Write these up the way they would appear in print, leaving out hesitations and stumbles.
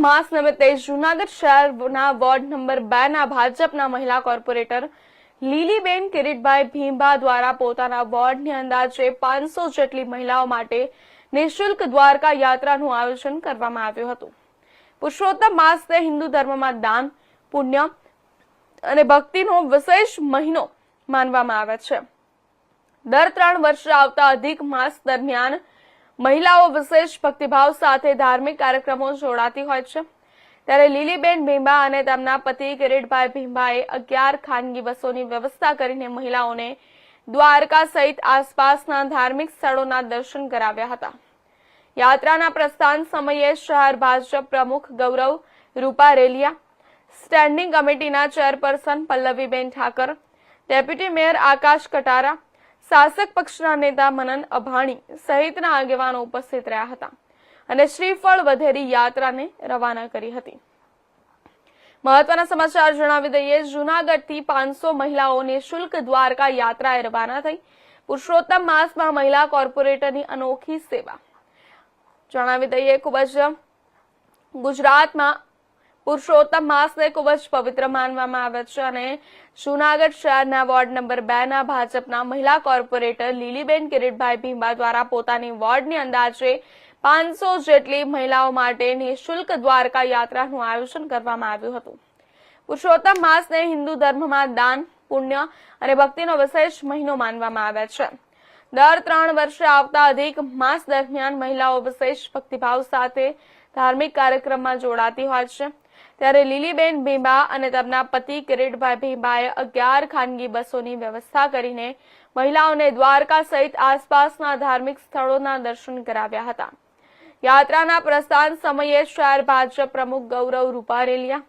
માસ નિમિત્તે જૂનાગઢ શહેરના ward number 2 ના ભાજપના મહિલા કોર્પોરેટર લીલીબેન કિરીટભાઈ ભીંબા દ્વારા પોતાના વોર્ડની અંદાજે 500 જેટલી મહિલાઓ માટે નિઃશુલ્ક દ્વારકા યાત્રાનું આયોજન કરવામાં આવ્યું હતું। પુરુષોત્તમ માસને હિન્દુ ધર્મમાં દાન, પુણ્ય અને ભક્તિનો વિશેષ મહિનો માનવામાં આવે છે। દર 3 વર્ષે આવતા અધિક માસ દરમિયાન મહિલાઓ વિશેષ ભક્તિભાવ સાથે ધાર્મિક કાર્યક્રમો જોડાતી હોય છે। ત્યારે લીલીબેન ભીંબા અને તેમના પતિ કિરીટભાઈ ભીંબાએ 11 ખાનગી બસોની વ્યવસ્થા કરીને મહિલાઓને દ્વારકા સહિત આસપાસના ધાર્મિક સ્થળોના દર્શન કરાવ્યા હતા। યાત્રાના પ્રસ્થાન સમયે શહેર ભાજપ પ્રમુખ ગૌરવ રૂપારેલિયા, સ્ટેન્ડિંગ કમિટીના chairperson Pallaviben Thakar, deputy mayor Akash Katara, શાસક પક્ષના નેતા મનન અભાણી સહિતના આગેવાનો ઉપસ્થિત રહ્યા હતા અને શ્રીફળ વધેરી યાત્રાને રવાના કરી હતી। મહત્વના સમાચાર જણાવી દઈએ, જૂનાગઢથી 500 મહિલાઓ નિઃશુલ્ક દ્વારકા યાત્રાએ રવાના થઈ। પુરુષોત્તમ માસમાં મહિલા કોર્પોરેટરની અનોખી સેવા જણાવી દઈએ, ખૂબ જ ગુજરાતમાં પુરુષોત્તમ માસને ખૂબ જ પવિત્ર માનવામાં આવે છે અને જૂનાગઢ શહેરના વોર્ડ નંબર 2 ના ભાજપના મહિલા કોર્પોરેટર લીલીબેન કિરીટભાઈ ભીંબા દ્વારા પોતાની વોર્ડની અંદાજે 500 જેટલી મહિલાઓ માટે નિઃશુલ્ક દ્વારકા યાત્રાનું આયોજન કરવામાં આવ્યું હતું। પુરુષોત્તમ માસને હિન્દુ ધર્મમાં દાન, પુણ્ય અને ભક્તિનો વિશેષ મહિનો માનવામાં આવે છે। દર 3 વર્ષે આવતા અધિક માસ દરમિયાન મહિલાઓ વિશેષ ભક્તિભાવ સાથે ધાર્મિક કાર્યક્રમમાં જોડાતી હોય છે। ત્યારે લીલીબેન ભીંબા અને તેમના પતિ કિરીટભાઈ ભીંબાએ 11 ખાનગી બસોની વ્યવસ્થા કરીને મહિલાઓને દ્વારકા સહિત આસપાસના ધાર્મિક સ્થળોના દર્શન કરાવ્યા હતા। યાત્રાના પ્રસ્થાન સમયે શહેર ભાજપ પ્રમુખ ગૌરવ રૂપારેલિયા,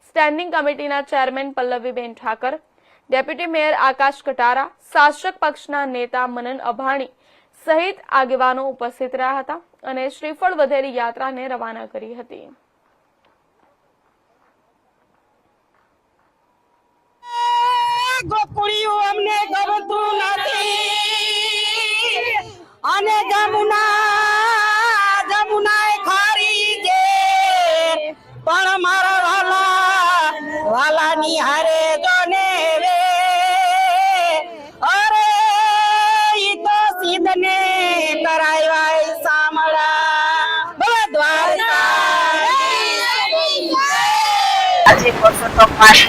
સ્ટેન્ડિંગ કમિટીના chairman Pallaviben Thakar, deputy mayor Akash Katara, શાસક પક્ષના નેતા મનન અભાણી સહિત આગેવાનો ઉપસ્થિત રહ્યા હતા અને શ્રીફળ વધેરી યાત્રાને રવાના કરી હતી। ગોકુળિયું અમને ગમતું નથી અને જમુનાએ ખારી છે, પણ મારા વાલાની હારે જોને વે, અરે ઈ તો સીધને કરાવ્યા સામળા દ્વારકા। આજે પુરુષોત્તમ માસ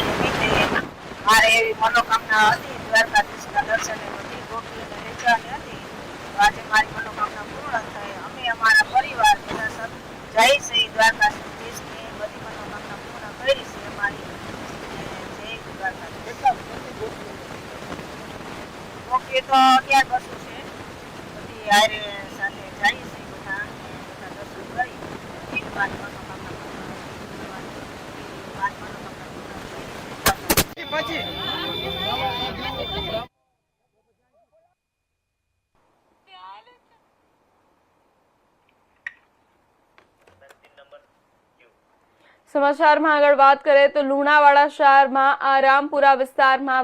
મારે એવી મનોકામના હતી દ્વારકાધીશના દર્શને બધી ગોપીઓને વેચવાની હતી, તો આજે મારી મનોકામના પૂર્ણ થઈ। અમે અમારા પરિવાર બધા સબ જય શ્રી દ્વારકાધીશની બધી મનોકામના પૂર્ણ કરી છે અમારી। જય દ્વારકાધીશ। ગોપીઓ તો 11 બસો છે, બધી હારે સાથે જઈએ છીએ બધા દર્શન કરી મારી મનોકામના સમાચારમાં આગળ વાત કરીએ તો લુણાવાડા શહેરમાં રામપુરા વિસ્તારમાં